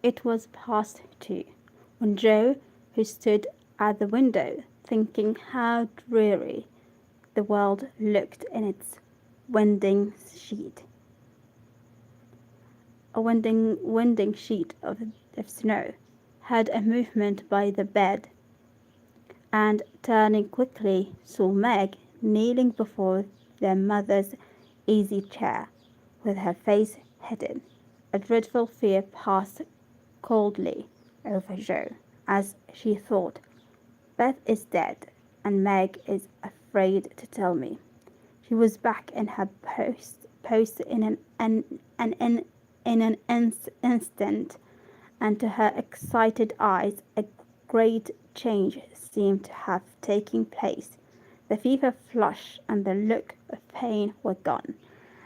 It was past 2 when Joe, who stood at the window thinking how dreary the world looked in its winding sheet, winding sheet of snow, heard a movement by the bed, and turning quickly saw Meg kneeling before their mother's easy chair, with her face hidden. A dreadful fear passed coldly over Joe as she thought, Beth is dead, and Meg is afraid to tell me. She was back in her post in an instant, and to her excited eyes a great change seemed to have taken place. The fever flush and the look of pain were gone,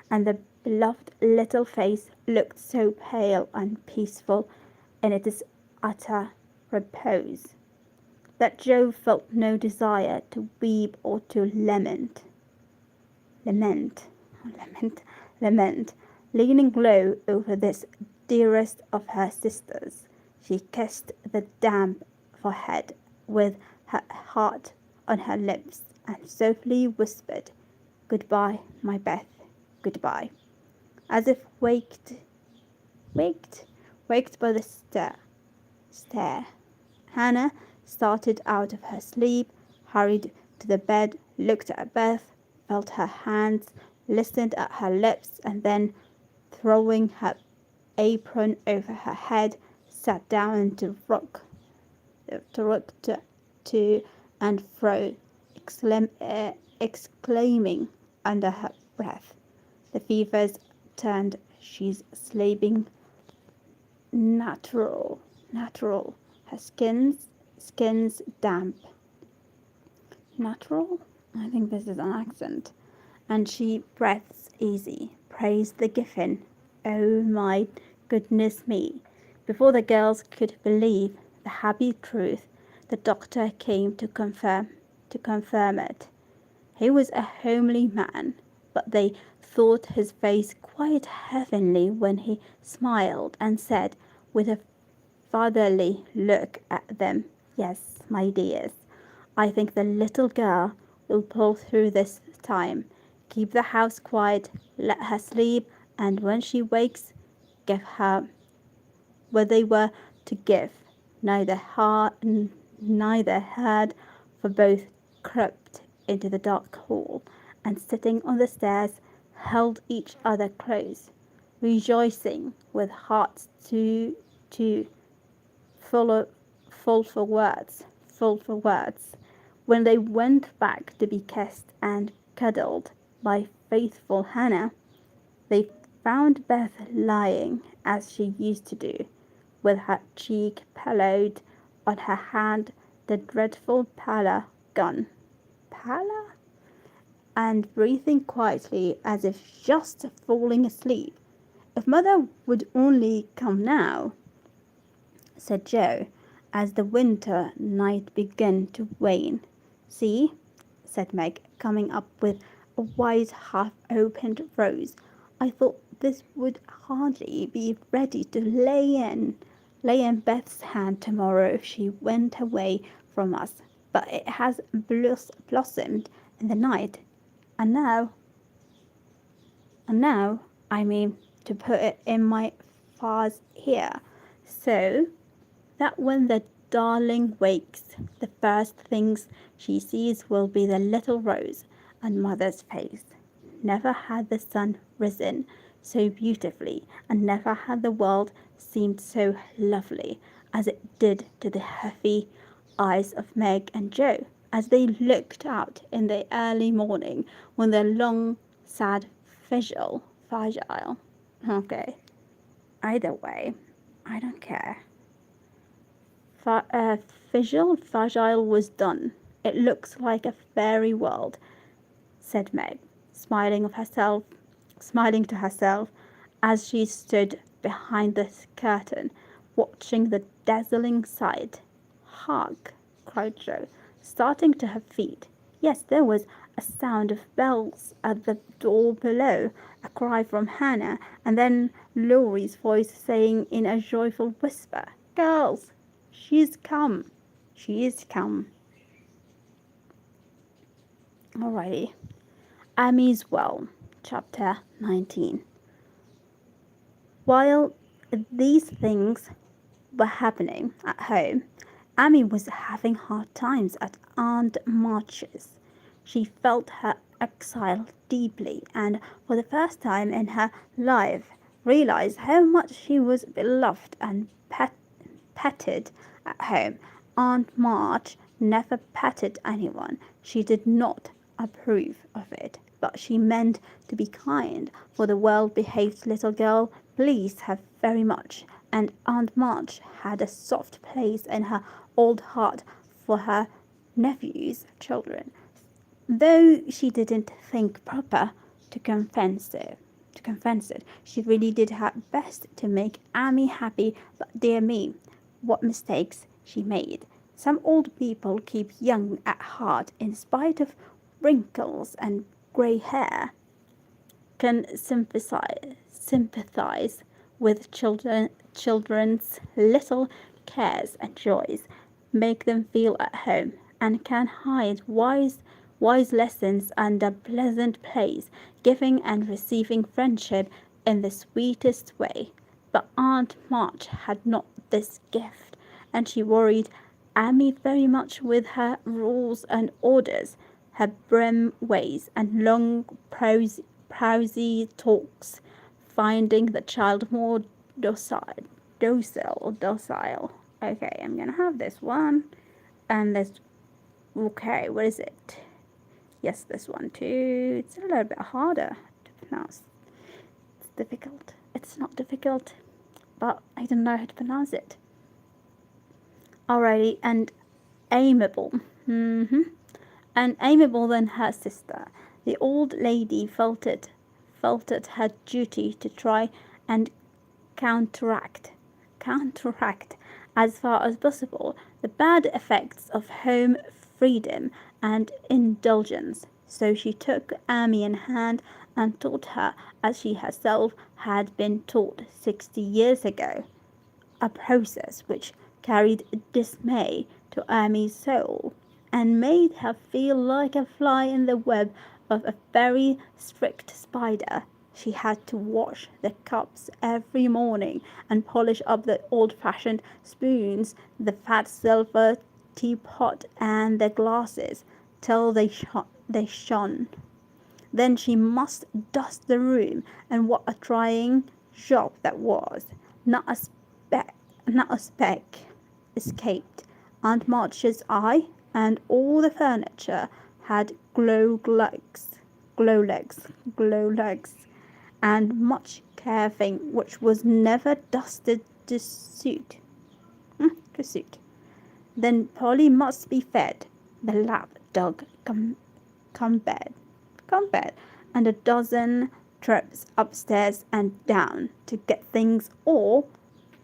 and the beloved little face looked so pale and peaceful in its utter repose, that Joe felt no desire to weep or to lament. Leaning low over this dearest of her sisters, she kissed the damp forehead with her heart on her lips and softly whispered, Goodbye, my Beth, goodbye. As if waked by the stare. Hannah started out of her sleep, hurried to the bed, looked at Beth, felt her hands, listened at her lips, and then, throwing her apron over her head, sat down to rock to and fro, exclaiming under her breath, The fever's turned, she's sleeping natural. Her skin's damp. Natural? I think this is an accent. And she breathes easy. Praise the Giffen. Oh my goodness me. Before the girls could believe the happy truth, the doctor came to confirm it. He was a homely man, but they thought his face quite heavenly when he smiled and said, with a fatherly look at them, Yes, my dears, I think the little girl will pull through this time. Keep the house quiet, let her sleep, and when she wakes, give her what they were to give. Neither heard, for both crept into the dark hall, and sitting on the stairs, held each other close, rejoicing with hearts too full for words. When they went back to be kissed and cuddled by faithful Hannah, they found Beth lying as she used to do, with her cheek pillowed on her hand, the dreadful pallor gone. Pallor? And breathing quietly as if just falling asleep. If mother would only come now, said Joe, as the winter night began to wane. See, said Meg, coming up with a wide half-opened rose. I thought this would hardly be ready to lay in Beth's hand tomorrow if she went away from us, but it has blossomed in the night, and now, I mean to put it in my vase here, so that when the darling wakes, the first things she sees will be the little rose on mother's face. Never had the sun risen so beautifully, and never had the world seemed so lovely as it did to the heavy eyes of Meg and Joe as they looked out in the early morning when the long, sad vigil, okay, either way, I don't care. Vigil was done. It looks like a fairy world, said Meg, smiling to herself as she stood behind the curtain, watching the dazzling sight. Hark! Cried Joe, starting to her feet. Yes, there was a sound of bells at the door below, a cry from Hannah, and then Laurie's voice saying in a joyful whisper, "Girls, she's come. She is come." Alrighty. Amy's Well, Chapter 19. While these things were happening at home, Amy was having hard times at Aunt March's. She felt her exile deeply and, for the first time in her life, realized how much she was beloved and petted at home. Aunt March never petted anyone. She did not approve of it, but she meant to be kind, for the well-behaved little girl pleased her very much, and Aunt March had a soft place in her old heart for her nephew's children, though she didn't think proper to confess it. She really did her best to make Amy happy, but dear me, what mistakes she made. Some old people keep young at heart in spite of wrinkles and grey hair, can sympathize with children's little cares and joys, make them feel at home, and can hide wise lessons under pleasant plays, giving and receiving friendship in the sweetest way. But Aunt March had not this gift, and she worried Amy very much with her rules and orders, her prim ways, and long prosy talks, finding the child more docile. Okay, I'm gonna have this one, and this. Okay, what is it? Yes, this one too. It's a little bit harder to pronounce. It's difficult. It's not difficult, but I don't know how to pronounce it. Alrighty, and amiable. And amiable than her sister. The old lady felt it her duty to try and counteract as far as possible the bad effects of home freedom and indulgence. So she took Amy in hand and taught her as she herself had been taught 60 years ago, a process which carried dismay to Amy's soul and made her feel like a fly in the web of a very strict spider. She had to wash the cups every morning and polish up the old-fashioned spoons, the fat silver teapot, and the glasses till they shone. Then she must dust the room, and what a trying job that was. Not a speck escaped Aunt March's eye, and all the furniture had glow legs, and much carving which was never dusted to suit. Then Polly must be fed. The lap dog come bed, and a dozen trips upstairs and down to get things or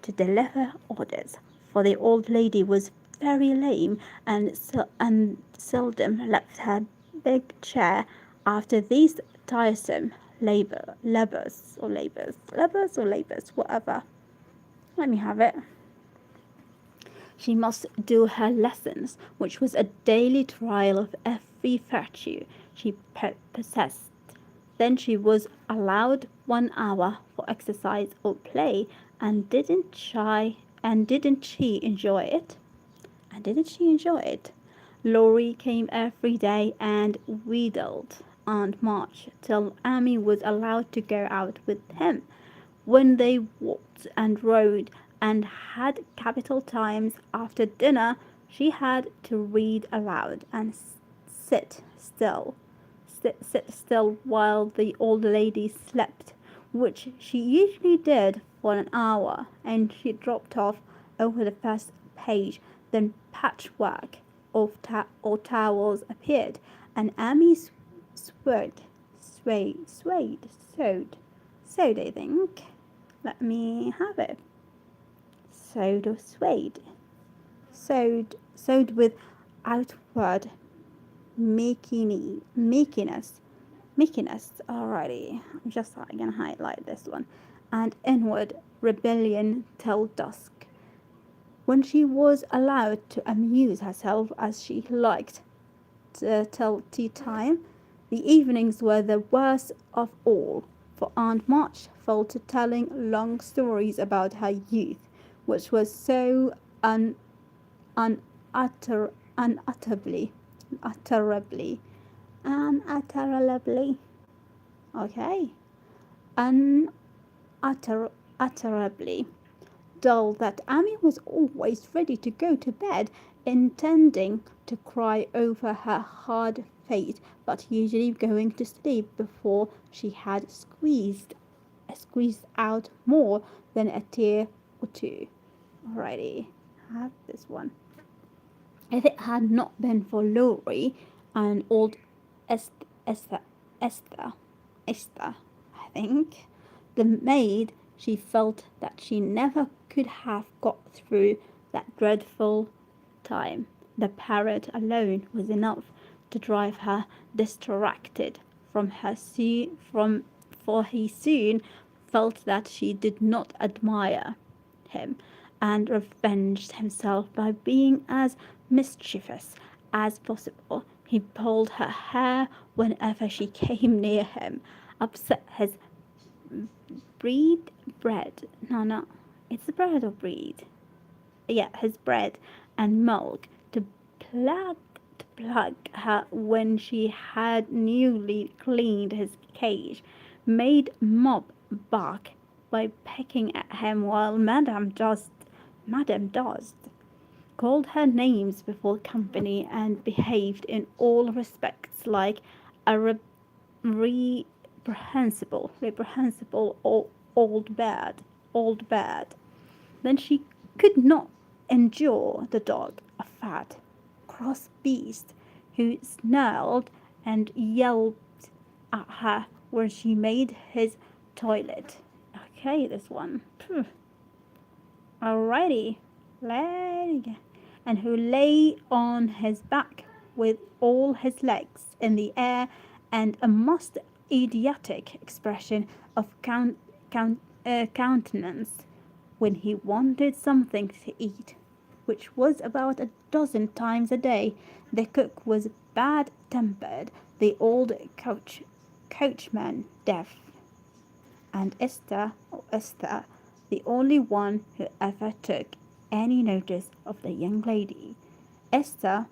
to deliver orders, for the old lady was very lame and seldom left her big chair after these tiresome labors, whatever. Let me have it. She must do her lessons, which was a daily trial of every virtue she possessed. Then she was allowed 1 hour for exercise or play, and didn't she enjoy it? Laurie came every day and wheedled Aunt March till Amy was allowed to go out with him. When they walked and rode and had capital times after dinner, she had to read aloud and sit still while the old lady slept, which she usually did for an hour, and she dropped off over the first page. Then patchwork of towels appeared, and Amy sewed, I think. Let me have it. Sewed or swayed? Sewed with outward meekness. Alrighty, I'm just gonna highlight this one. and inward rebellion till dusk, when she was allowed to amuse herself as she liked till tea time. The evenings were the worst of all, for Aunt March fell to telling long stories about her youth, which was so unutterably, unutterably, okay, unutterably dull that Amy was always ready to go to bed, intending to cry over her hard fate, but usually going to sleep before she had squeezed out more than a tear or two. Alrighty, I have this one. If it had not been for Laurie and old Esther, Esther, Esther, I think, the maid, she felt that she never could have got through that dreadful time. The parrot alone was enough to drive her distracted from for he soon felt that she did not admire him, and revenged himself by being as mischievous as possible. He pulled her hair whenever she came near him, upset his bread. No, it's bread or breed. Yeah, his bread and milk to plug her when she had newly cleaned his cage, made Mob bark by pecking at him while Madame Dozed called her names before company and behaved in all respects like a reprehensible old bird. Then she could not endure the dog, a fat, cross beast, who snarled and yelped at her when she made his toilet. Okay, this one. Alrighty, and who lay on his back with all his legs in the air and a most idiotic expression of countenance when he wanted something to eat, which was about a dozen times a day. The cook was bad-tempered, the old coachman deaf, and Esther, the only one who ever took any notice of the young lady. Esther,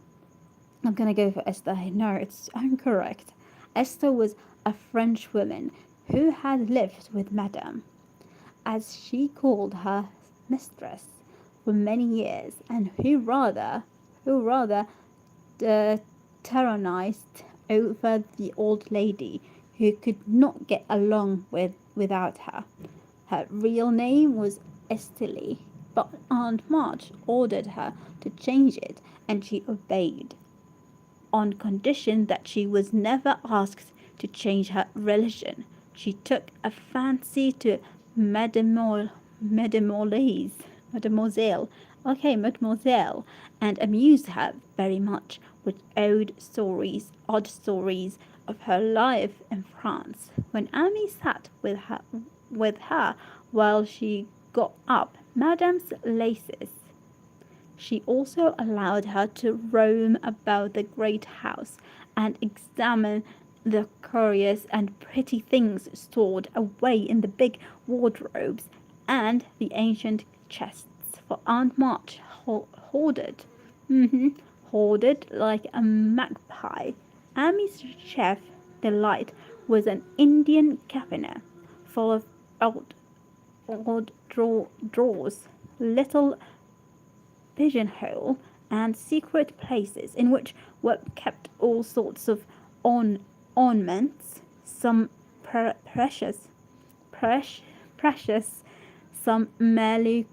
I'm gonna go for Esther. No, I'm correct. Esther was a French woman who had lived with Madame, as she called her mistress, for many years, and who rather tyrannized over the old lady, who could not get along without her. Her real name was Estelle, but Aunt March ordered her to change it, and she obeyed, on condition that she was never asked to change her religion. She took a fancy to Mademoiselle, and amused her very much with odd stories of her life in France. When Amy sat with her while she got up Madame's laces, she also allowed her to roam about the great house and examine the curious and pretty things stored away in the big wardrobes and the ancient chests. For Aunt March hoarded, hoarded like a magpie. Amy's chef delight was an Indian cabinet full of old drawers, little pigeonhole, and secret places in which were kept all sorts of ornaments, some precious, some merely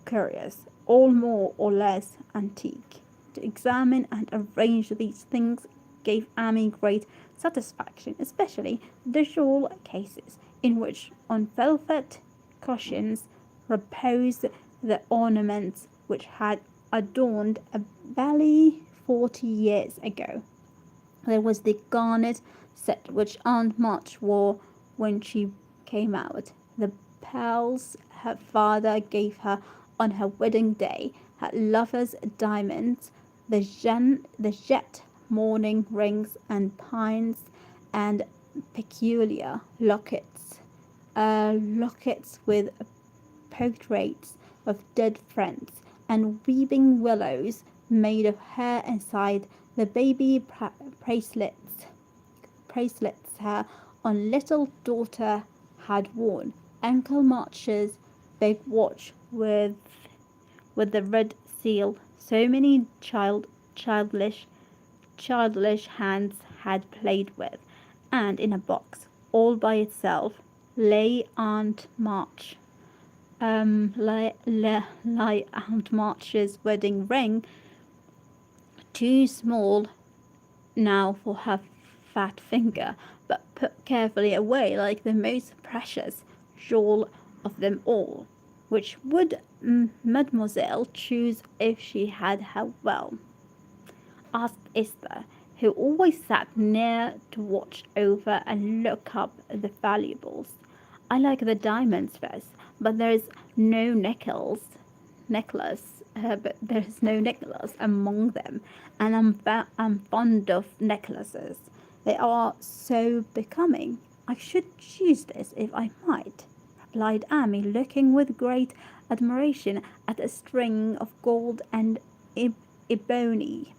curious, all more or less antique. To examine and arrange these things gave Amy great satisfaction, especially the shawl cases, in which on velvet cushions reposed the ornaments which had adorned a valley 40 years ago. There was the garnet set which Aunt March wore when she came out, the pearls her father gave her on her wedding day, her lover's diamonds, the jet mourning rings and pines, and peculiar lockets with portraits of dead friends, and weeping willows made of hair inside the baby bracelets her own little daughter had worn, Uncle March's big watch with the red seal so many childish hands had played with, and in a box all by itself lay Aunt March. Lay Aunt March's wedding ring, too small now for her fat finger, but put carefully away like the most precious jewel of them all. Which would Mademoiselle choose if she had her will? Asked Esther, who always sat near to watch over and look up the valuables. I like the diamonds first, but there's no necklace among them, and I'm fond of necklaces. They are so becoming. I should choose this if I might, replied Amy, looking with great admiration at a string of gold and ebony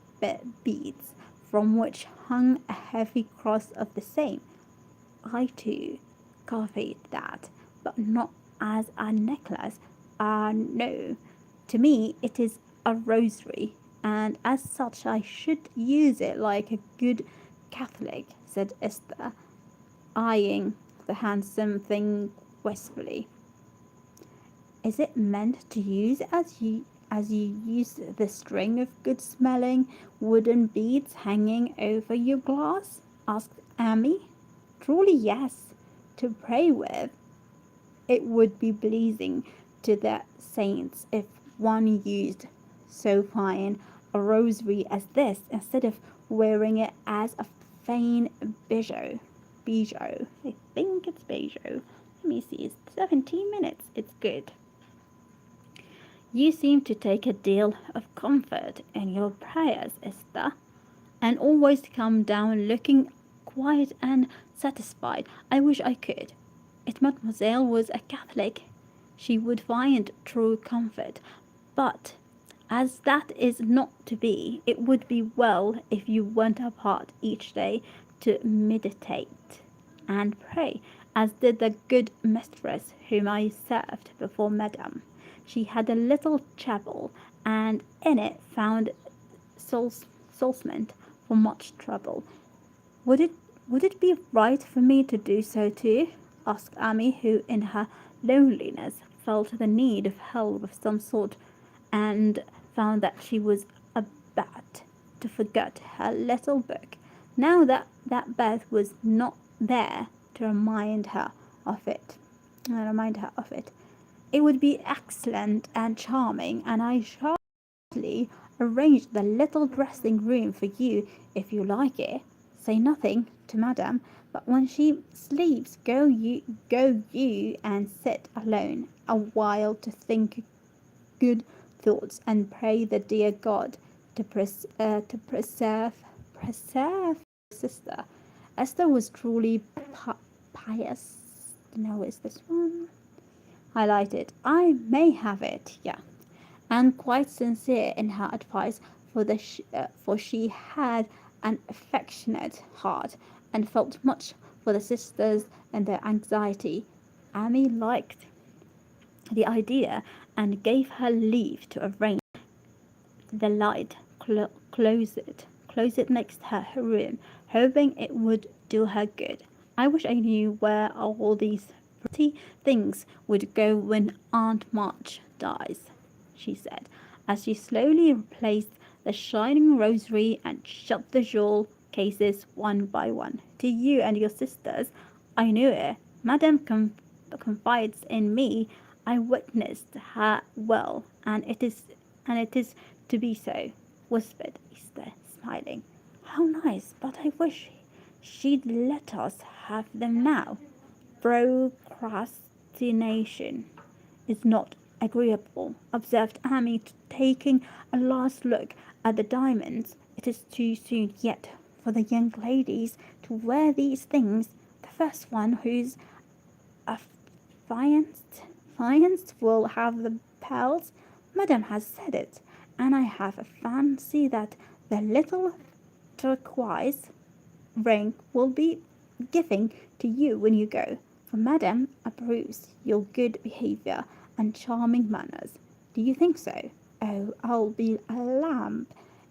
beads, from which hung a heavy cross of the same. I too coveted that, but not as a necklace. No. To me, it is a rosary, and as such I should use it like a good Catholic, said Esther, eyeing the handsome thing wistfully. Is it meant to use as you use the string of good smelling wooden beads hanging over your glass? Asked Amy. Truly yes, to pray with. It would be pleasing to the saints if one used so fine a rosary as this instead of wearing it as a vain bijou. I think it's bijou. Let me see, it's 17 minutes. It's good. You seem to take a deal of comfort in your prayers, Esther, and always come down looking quiet and satisfied. I wish I could. If Mademoiselle was a Catholic, she would find true comfort. But as that is not to be, it would be well if you went apart each day to meditate and pray, as did the good mistress whom I served before Madame. She had a little chapel, and in it found solacement for much trouble. Would it be right for me to do so too? Asked Amy, who in her loneliness felt the need of help of some sort, and found that she was about to forget her little book, now that Beth was not there to remind her of it. It would be excellent and charming, and I shall arrange the little dressing room for you if you like it. Say nothing to Madame, but when she sleeps, go you and sit alone a while to think good thoughts and pray the dear God to preserve sister. Esther was truly pious. No, is this one? Highlighted. I may have it. Yeah, and quite sincere in her advice, for she had an affectionate heart and felt much for the sisters and their anxiety. Amy liked the idea and gave her leave to arrange the light closet next her room, hoping it would do her good. I wish I knew where all these pretty things would go when Aunt March dies, she said, as she slowly replaced the shining rosary and shut the jewel cases one by one. To you and your sisters, I knew it. Madame confides in me. I witnessed her well, and it is to be so, whispered Esther, smiling. How nice, but I wish she'd let us have them now. Crust destination is not agreeable, observed Amy, taking a last look at the diamonds. It is too soon yet for the young ladies to wear these things. The first one who's affianced will have the pearls. Madame has said it, and I have a fancy that the little turquoise ring will be given to you when you go, for Madame approves your good behaviour and charming manners. Do you think so? Oh, I'll be a lamb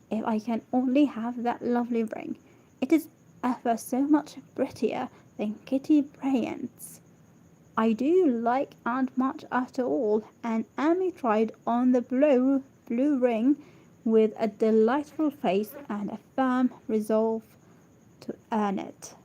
if I can only have that lovely ring. It is ever so much prettier than Kitty Bryant's. I do like Aunt much after all, and Amy tried on the blue ring with a delightful face and a firm resolve to earn it.